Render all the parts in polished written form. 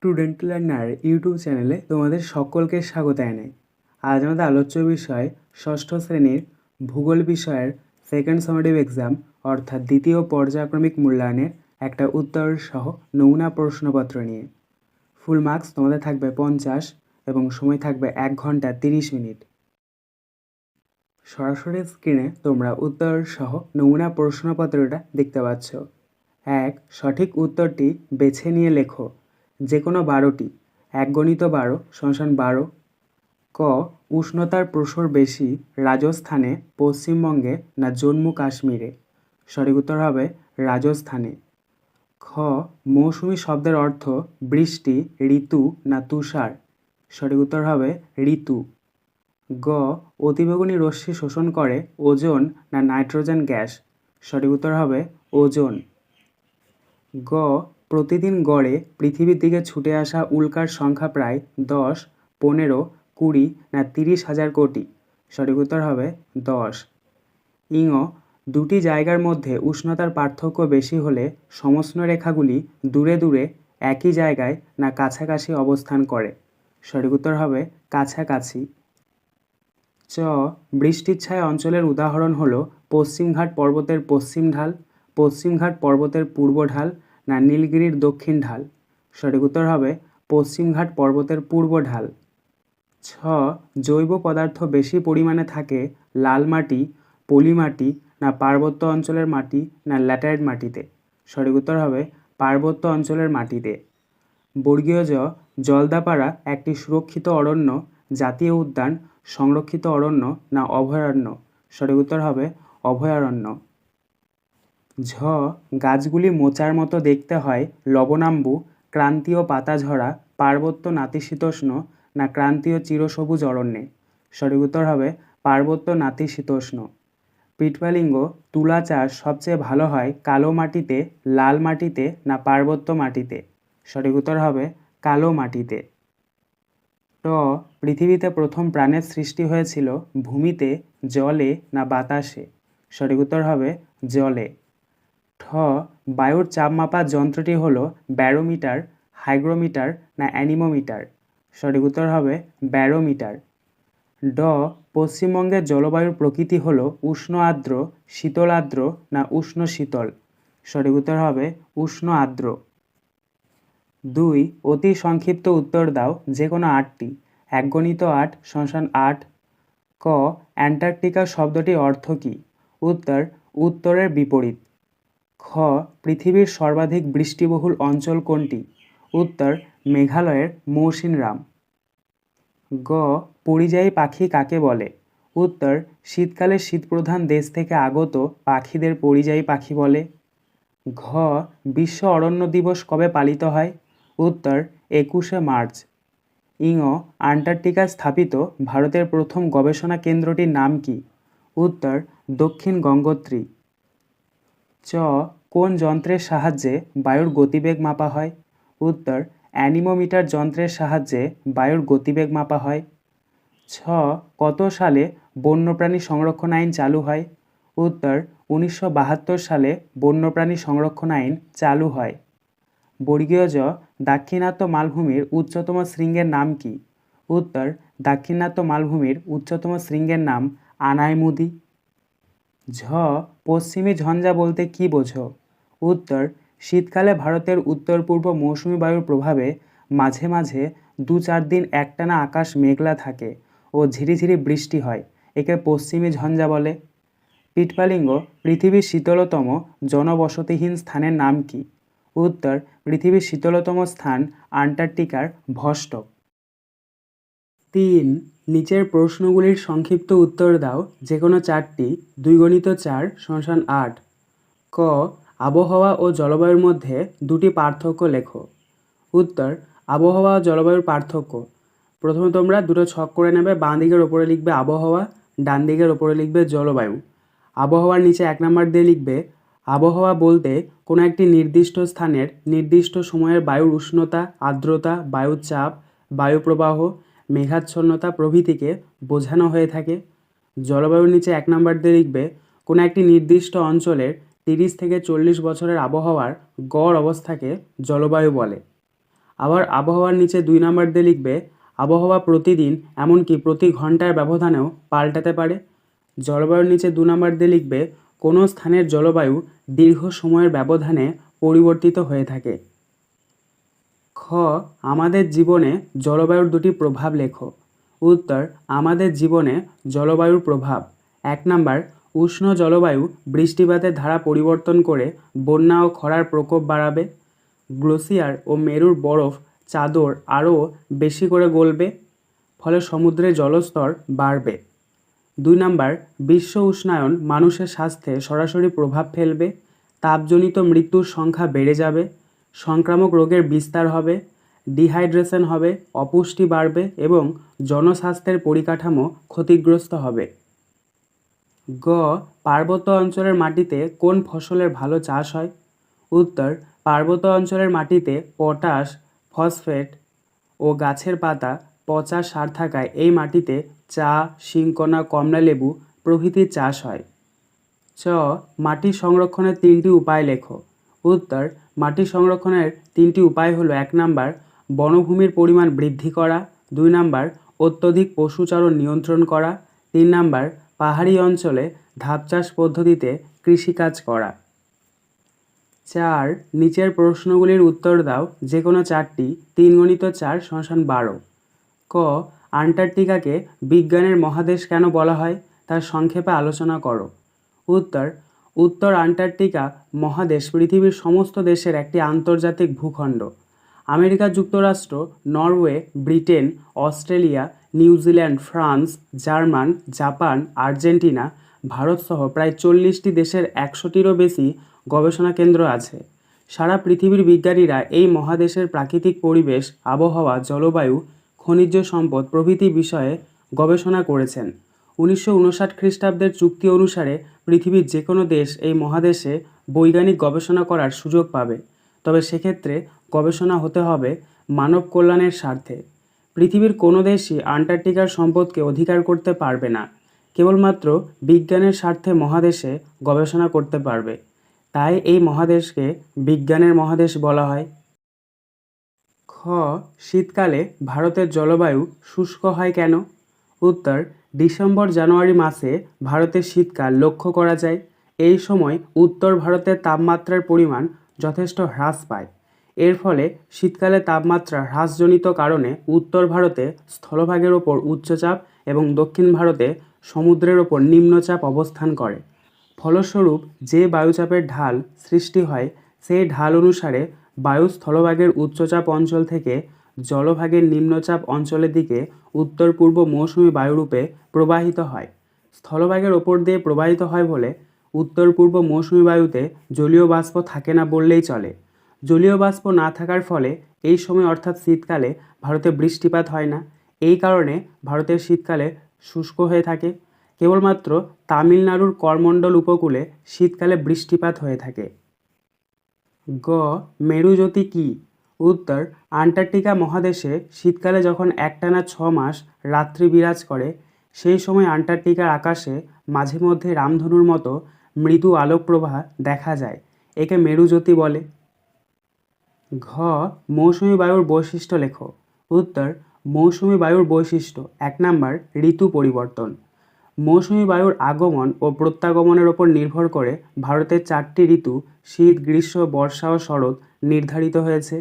Student learner YouTube চ্যানেলে তোমাদের সকলকে স্বাগত জানাই। আজ আমাদের আলোচ্য বিষয় ষষ্ঠ শ্রেণীর ভূগোল বিষয়ের সেকেন্ড সামেটিভ এক্সাম অর্থাৎ দ্বিতীয় পর্যায়ক্রমিক মূল্যায়নের একটা উত্তর সহ নমুনা প্রশ্নপত্র নিয়ে। ফুল মার্কস তোমাদের থাকবে 50 এবং সময় থাকবে 1 ঘন্টা 30 মিনিট। সরাসরি স্ক্রিনে তোমরা উত্তর সহ নমুনা প্রশ্নপত্রটা দেখতে পাচ্ছ। 1. সঠিক উত্তরটি বেছে নিয়ে লেখো। যে কোনো 12টি। 1 গণিত 12 = 12। ক. উষ্ণতার প্রসর বেশি রাজস্থানে, পশ্চিমবঙ্গে না জম্মু কাশ্মীরে? সঠিক উত্তর হবে রাজস্থানে। খ. মৌসুমী শব্দের অর্থ বৃষ্টি, ঋতু না তুষার? সঠিক উত্তর হবে ঋতু। গ. অতিবেগুনি রশ্মি শোষণ করে ওজোন না নাইট্রোজেন গ্যাস? সঠিক উত্তর হবে ওজোন। গ. প্রতিদিন গড়ে পৃথিবীর দিকে ছুটে আসা উল্কার সংখ্যা প্রায় 10, 15, 20 না 30,000 কোটি? সঠিক উত্তর হবে 10। ইঙ. দুটি জায়গার মধ্যে উষ্ণতার পার্থক্য বেশি হলে সমষ্ণরেখাগুলি দূরে দূরে একই জায়গায় না কাছাকাছি অবস্থান করে? সঠিক উত্তর হবে কাছাকাছি। চ. বৃষ্টিচ্ছায়া অঞ্চলের উদাহরণ হলো পশ্চিমঘাট পর্বতের পশ্চিম ঢাল, পশ্চিমঘাট পর্বতের পূর্ব ঢাল না নীলগিরির দক্ষিণ ঢাল? সঠিক উত্তর হবে পশ্চিমঘাট পর্বতের পূর্ব ঢাল। ছ. জৈব পদার্থ বেশি পরিমাণে থাকে লাল মাটি, পলি মাটি না পার্বত্য অঞ্চলের মাটি না ল্যাটেরাইট মাটিতে? সঠিক উত্তর হবে পার্বত্য অঞ্চলের মাটিতে। বর্গীয় জ. জলদাপাড়া একটি সুরক্ষিত অরণ্য, জাতীয় উদ্যান, সংরক্ষিত অরণ্য না অভয়ারণ্য? সঠিক উত্তর হবে অভয়ারণ্য। ঝ. গাছগুলি মোচার মতো দেখতে হয় লবণাম্বু, ক্রান্তীয় পাতাঝরা, পার্বত্য নাতিশীতোষ্ণ না ক্রান্তীয় চিরসবুজ অরণ্যে? সঠিক উত্তর হবে পার্বত্য নাতিশীতোষ্ণ। পিটপালিঙ্গ তুলা চাষ সবচেয়ে ভালো হয় কালো মাটিতে, লাল মাটিতে না পার্বত্য মাটিতে? সঠিক উত্তর হবে কালো মাটিতে। ট. পৃথিবীতে প্রথম প্রাণের সৃষ্টি হয়েছিল ভূমিতে, জলে না বাতাসে? সঠিক উত্তর হবে জলে। ঠ. বায়ুর চাপ মাপার যন্ত্রটি হলো ব্যারোমিটার, হাইগ্রোমিটার না অ্যানিমোমিটার? সঠিক উত্তর হবে ব্যারোমিটার। ড. পশ্চিমবঙ্গের জলবায়ুর প্রকৃতি হলো উষ্ণ আর্দ্র, শীতল আর্দ্র না উষ্ণ শীতল? সঠিক উত্তর হবে উষ্ণ আর্দ্র। 2. অতি সংক্ষিপ্ত উত্তর দাও যে কোনো 8টি। 1 গণিত 8 = 8। ক. অ্যান্টার্কটিকা শব্দটির অর্থ কী? উত্তর উত্তরের বিপরীত। খ. পৃথিবীর সর্বাধিক বৃষ্টিবহুল অঞ্চল কোনটি? উত্তর মেঘালয়ের মৌসিনরাম। গ. পরিযায়ী পাখি কাকে বলে? উত্তর শীতকালে শীতপ্রধান দেশ থেকে আগত পাখিদের পরিযায়ী পাখি বলে। ঘ. বিশ্ব অরণ্য দিবস কবে পালিত হয়? উত্তর 21শে মার্চ। ইঙ. আন্টার্কটিকায় স্থাপিত ভারতের প্রথম গবেষণা কেন্দ্রটির নাম কি? উত্তর দক্ষিণ গঙ্গোত্রী। চ. কোন যন্ত্রের সাহায্যে বায়ুর গতিবেগ মাপা হয়? উত্তর অ্যানিমোমিটার যন্ত্রের সাহায্যে বায়ুর গতিবেগ মাপা হয়। ছ. কত সালে বন্যপ্রাণী সংরক্ষণ আইন চালু হয়? উত্তর 1972 সালে বন্যপ্রাণী সংরক্ষণ আইন চালু হয়। বর্গীয় জ. দাক্ষিণাত্য মালভূমির উচ্চতম শৃঙ্গের নাম কি? উত্তর দাক্ষিণাত্য মালভূমির উচ্চতম শৃঙ্গের নাম আনাইমুদি। ঝ. পশ্চিমী ঝঞ্ঝা বলতে কী বোঝো? উত্তর শীতকালে ভারতের উত্তর পূর্ব মৌসুমী বায়ুর প্রভাবে মাঝে মাঝে 2-4 দিন একটানা আকাশ মেঘলা থাকে ও ঝিরিঝিরি বৃষ্টি হয়, একে পশ্চিমী ঝঞ্ঝা বলে। পিটপালিঙ্গ পৃথিবীর শীতলতম জনবসতিহীন স্থানের নাম কি? উত্তর পৃথিবীর শীতলতম স্থান আন্টার্কটিকার ভস্টক। 3. নিচের প্রশ্নগুলির সংক্ষিপ্ত উত্তর দাও যে কোনো 4টি। 2 গণিত 4 = 8। ক. আবহাওয়া ও জলবায়ুর মধ্যে দুটি পার্থক্য লেখো। উত্তর আবহাওয়া ও জলবায়ুর পার্থক্য। প্রথমে তোমরা দুটো ছক করে নেবে, বাঁ দিকের ওপরে লিখবে আবহাওয়া, ডান দিকের ওপরে লিখবে জলবায়ু। আবহাওয়ার নিচে 1 নাম্বার দিয়ে লিখবে আবহাওয়া বলতে কোনো একটি নির্দিষ্ট স্থানের নির্দিষ্ট সময়ের বায়ুর উষ্ণতা, আর্দ্রতা, বায়ুর চাপ, বায়ুপ্রবাহ, মেঘাচ্ছন্নতা প্রভৃতিকে বোঝানো হয়ে থাকে। জলবায়ুর নিচে 1 নাম্বার দিয়ে লিখবে কোনো একটি নির্দিষ্ট অঞ্চলের 30 থেকে 40 বছরের আবহাওয়ার গড় অবস্থাকে জলবায়ু বলে। আবার আবহাওয়ার নিচে 2 নাম্বার দিয়ে লিখবে আবহাওয়া প্রতিদিন এমনকি প্রতি ঘন্টার ব্যবধানেও পাল্টাতে পারে। জলবায়ুর নিচে 2 নাম্বার দিয়ে লিখবে কোনো স্থানের জলবায়ু দীর্ঘ সময়ের ব্যবধানে পরিবর্তিত হয়ে থাকে। খ আমাদের জীবনে জলবায়ুর দুটি প্রভাব লেখো। উত্তর আমাদের জীবনে জলবায়ুর প্রভাব। 1 নাম্বার উষ্ণ জলবায়ু বৃষ্টিপাতের ধারা পরিবর্তন করে বন্যা ও খরার প্রকোপ বাড়াবে। গ্লেসিয়ার ও মেরুর বরফ চাদর আরও বেশি করে গলবে, ফলে সমুদ্রে জলস্তর বাড়বে। 2 নাম্বার বিশ্ব উষ্ণায়ন মানুষের স্বাস্থ্যে সরাসরি প্রভাব ফেলবে। তাপজনিত মৃত্যুর সংখ্যা বেড়ে যাবে, সংক্রামক রোগের বিস্তার হবে, ডিহাইড্রেশন হবে, অপুষ্টি বাড়বে এবং জনস্বাস্থ্যের পরিকাঠামো ক্ষতিগ্রস্ত হবে। গ পার্বত্য অঞ্চলের মাটিতে কোন ফসলের ভালো চাষ হয়? উত্তর পার্বত্য অঞ্চলের মাটিতে পটাশ, ফসফেট ও গাছের পাতা পচা সার থাকায় এই মাটিতে চা, শিংকনা, কমলালেবু প্রভৃতির চাষ হয়। চ মাটি সংরক্ষণের 3টি উপায় লেখো। উত্তর মাটি সংরক্ষণের 3টি উপায় হলো 1 নাম্বার বনভূমির পরিমাণ বৃদ্ধি করা, 2 নাম্বার অত্যধিক পশুচারণ নিয়ন্ত্রণ করা, 3 নাম্বার পাহাড়ি অঞ্চলে ধাপ চাষ পদ্ধতিতে কৃষিকাজ করা। 4 নিচের প্রশ্নগুলির উত্তর দাও যে কোনো 4টি। 3 × 4 = 12। ক আন্টার্কটিকাকে বিজ্ঞানের মহাদেশ কেন বলা হয় তার সংক্ষেপে আলোচনা করো। উত্তর উত্তর আন্টার্কটিকা মহাদেশ পৃথিবীর সমস্ত দেশের একটি আন্তর্জাতিক ভূখণ্ড। আমেরিকা যুক্তরাষ্ট্র, Norway, Britain, Australia, New Zealand, France, German, Japan, Argentina, ভারতসহ প্রায় 40টি দেশের 100টিরও বেশি গবেষণা কেন্দ্র আছে। সারা পৃথিবীর বিজ্ঞানীরা এই মহাদেশের প্রাকৃতিক পরিবেশ, আবহাওয়া, জলবায়ু, খনিজ সম্পদ প্রভৃতি বিষয়ে গবেষণা করেছেন। 1959 খ্রিস্টাব্দের চুক্তি অনুসারে পৃথিবীর যে কোনো দেশ এই মহাদেশে বৈজ্ঞানিক গবেষণা করার সুযোগ পাবে, তবে সেক্ষেত্রে গবেষণা হতে হবে মানব কল্যাণের স্বার্থে। পৃথিবীর কোনো দেশই আন্টার্কটিকার সম্পদকে অধিকার করতে পারবে না, কেবলমাত্র বিজ্ঞানের স্বার্থে মহাদেশে গবেষণা করতে পারবে। তাই এই মহাদেশকে বিজ্ঞানের মহাদেশ বলা হয়। খ শীতকালে ভারতের জলবায়ু শুষ্ক হয় কেন? উত্তর ডিসেম্বর-জানুয়ারি মাসে ভারতের শীতকাল লক্ষ্য করা যায়। এই সময় উত্তর ভারতের তাপমাত্রার পরিমাণ যথেষ্ট হ্রাস পায়। এর ফলে শীতকালে তাপমাত্রা হ্রাসজনিত কারণে উত্তর ভারতে স্থলভাগের ওপর উচ্চচাপ এবং দক্ষিণ ভারতে সমুদ্রের ওপর নিম্নচাপ অবস্থান করে। ফলস্বরূপ যে বায়ুচাপের ঢাল সৃষ্টি হয় সেই ঢাল অনুসারে বায়ু স্থলভাগের উচ্চচাপ অঞ্চল থেকে জলভাগের নিম্নচাপ অঞ্চলের দিকে উত্তর পূর্ব মৌসুমি বায়ুরূপে প্রবাহিত হয়। স্থলভাগের ওপর দিয়ে প্রবাহিত হয় বলে উত্তর পূর্ব মৌসুমি বায়ুতে জলীয় বাষ্প থাকে না বললেই চলে। জলীয় বাষ্প না থাকার ফলে এই সময় অর্থাৎ শীতকালে ভারতে বৃষ্টিপাত হয় না। এই কারণে ভারতের শীতকালে শুষ্ক হয়ে থাকে। কেবলমাত্র তামিলনাড়ুর করমণ্ডল উপকূলে শীতকালে বৃষ্টিপাত হয়ে থাকে। গ মেরুজ্যোতি কী? উত্তর আন্টার্কটিকা মহাদেশে শীতকালে যখন একটানা 6 মাস রাত্রি বিরাজ করে সেই সময় আন্টার্কটিকার আকাশে মাঝে মধ্যে রামধনুর মতো মৃদু আলোকপ্রভা দেখা যায়। একে মেরুজ্যোতি বলে। ঘ মৌসুমি বায়ুর বৈশিষ্ট্য লেখো। উত্তর মৌসুমি বায়ুর বৈশিষ্ট্য 1 নাম্বার ঋতু পরিবর্তন। মৌসুমি বায়ুর আগমন ও প্রত্যাগমনের ওপর নির্ভর করে ভারতের 4টি ঋতু শীত, গ্রীষ্ম, বর্ষা ও শরৎ নির্ধারিত হয়েছে।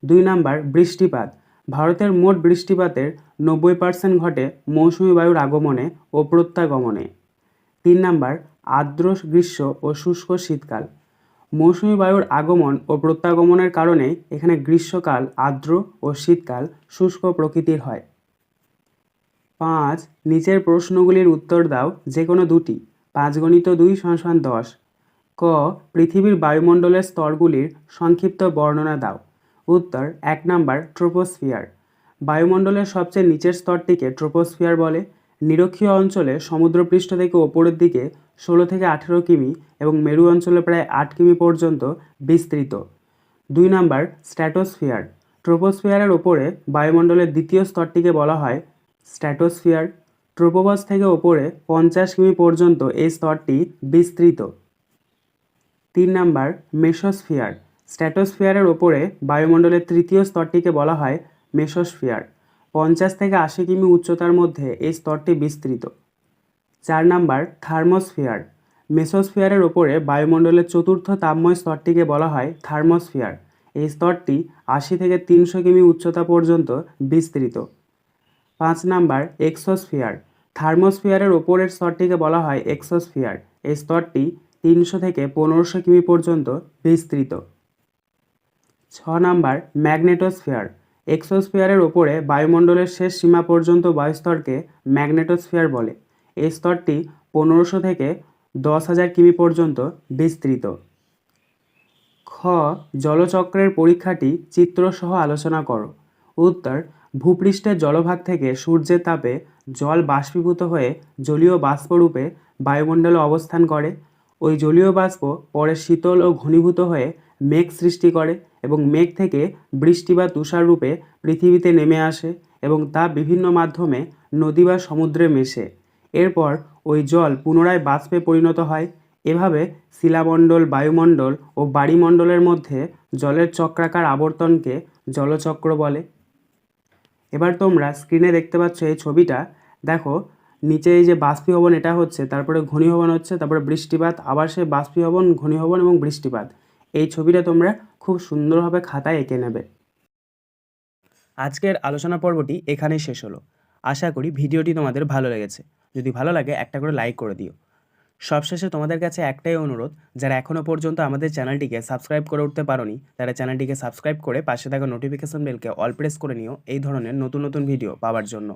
2 নাম্বার বৃষ্টিপাত। ভারতের মোট বৃষ্টিপাতের 90% ঘটে মৌসুমি বায়ুর আগমনে ও প্রত্যাগমনে। 3 নাম্বার আর্দ্র গ্রীষ্ম ও শুষ্ক শীতকাল। মৌসুমি বায়ুর আগমন ও প্রত্যাগমনের কারণে এখানে গ্রীষ্মকাল আর্দ্র ও শীতকাল শুষ্ক প্রকৃতির হয়। 5 নিচের প্রশ্নগুলির উত্তর দাও যে কোনো দুটি। 5 × 2 = 10। ক পৃথিবীর বায়ুমণ্ডলের স্তরগুলির সংক্ষিপ্ত বর্ণনা দাও। উত্তর 1 নাম্বার ট্রোপোস্ফিয়ার। বায়ুমণ্ডলের সবচেয়ে নিচের স্তরটিকে ট্রোপোস্ফিয়ার বলে। নিরক্ষীয় অঞ্চলে সমুদ্রপৃষ্ঠ থেকে ওপরের দিকে 16 থেকে 18 কিমি এবং মেরু অঞ্চলে প্রায় 8 কিমি পর্যন্ত বিস্তৃত। 2 নাম্বার স্ট্র্যাটোস্ফিয়ার। ট্রোপোস্ফিয়ারের ওপরে বায়ুমণ্ডলের দ্বিতীয় স্তরটিকে বলা হয় স্ট্র্যাটোস্ফিয়ার। ট্রোপোপজ থেকে ওপরে 50 কিমি পর্যন্ত এই স্তরটি বিস্তৃত। 3 নাম্বার মেসোস্ফিয়ার। স্ট্র্যাটোস্ফিয়ারের ওপরে বায়ুমণ্ডলের তৃতীয় স্তরটিকে বলা হয় মেসোস্ফিয়ার। 50 থেকে 80 কিমি উচ্চতার মধ্যে এই স্তরটি বিস্তৃত। 4 নাম্বার থার্মোস্ফিয়ার। মেসোস্ফিয়ারের ওপরে বায়ুমণ্ডলের চতুর্থ তাপময় স্তরটিকে বলা হয় থার্মোস্ফিয়ার। এই স্তরটি 80 থেকে 300 কিমি উচ্চতা পর্যন্ত বিস্তৃত। 5 নাম্বার এক্সোস্ফিয়ার। থার্মোস্ফিয়ারের ওপরের স্তরটিকে বলা হয় এক্সোস্ফিয়ার। এই স্তরটি 300 থেকে 1500 কিমি পর্যন্ত বিস্তৃত। 6 নাম্বার ম্যাগনেটোস্ফিয়ার। এক্সোস্ফিয়ারের ওপরে বায়ুমণ্ডলের শেষ সীমা পর্যন্ত বায়ুস্তরকে ম্যাগনেটোস্ফিয়ার বলে। এই স্তরটি 1500 থেকে 10,000 কিমি পর্যন্ত বিস্তৃত। খ জলচক্রের পরীক্ষাটি চিত্রসহ আলোচনা করো। উত্তর, ভূপৃষ্ঠের জলভাগ থেকে সূর্যের তাপে জল বাষ্পীভূত হয়ে জলীয় বাষ্পরূপে বায়ুমণ্ডলে অবস্থান করে। ওই জলীয় বাষ্প পরে শীতল ও ঘনীভূত হয়ে মেঘ সৃষ্টি করে এবং মেঘ থেকে বৃষ্টি বা তুষার রূপে পৃথিবীতে নেমে আসে এবং তা বিভিন্ন মাধ্যমে নদী বা সমুদ্রে মেশে। এরপর ওই জল পুনরায় বাষ্পে পরিণত হয়। এভাবে শিলামণ্ডল, বায়ুমণ্ডল ও বায়ুমণ্ডলের মধ্যে জলের চক্রাকার আবর্তনকে জলচক্র বলে। এবার তোমরা স্ক্রিনে দেখতে পাচ্ছ এই ছবিটা, দেখো নিচে এই যে বাষ্পীভবন এটা হচ্ছে, তারপরে ঘনীভবন হচ্ছে, তারপরে বৃষ্টিপাত, আবার সে বাষ্পীভবন, ঘনীভবন এবং বৃষ্টিপাত। এই ছবিটা তোমরা খুব সুন্দরভাবে খাতায় এঁকে নেবে। আজকের আলোচনা পর্বটি এখানেই শেষ হলো। আশা করি ভিডিওটি তোমাদের ভালো লেগেছে। যদি ভালো লাগে একটা করে লাইক করে দিও। সবশেষে তোমাদের কাছে একটাই অনুরোধ, যারা এখনও পর্যন্ত আমাদের চ্যানেলটিকে সাবস্ক্রাইব করে উঠতে পারোনি তারা চ্যানেলটিকে সাবস্ক্রাইব করে পাশে থাকা নোটিফিকেশন বেলকে অল প্রেস করে নিও এই ধরনের নতুন নতুন ভিডিও পাওয়ার জন্য।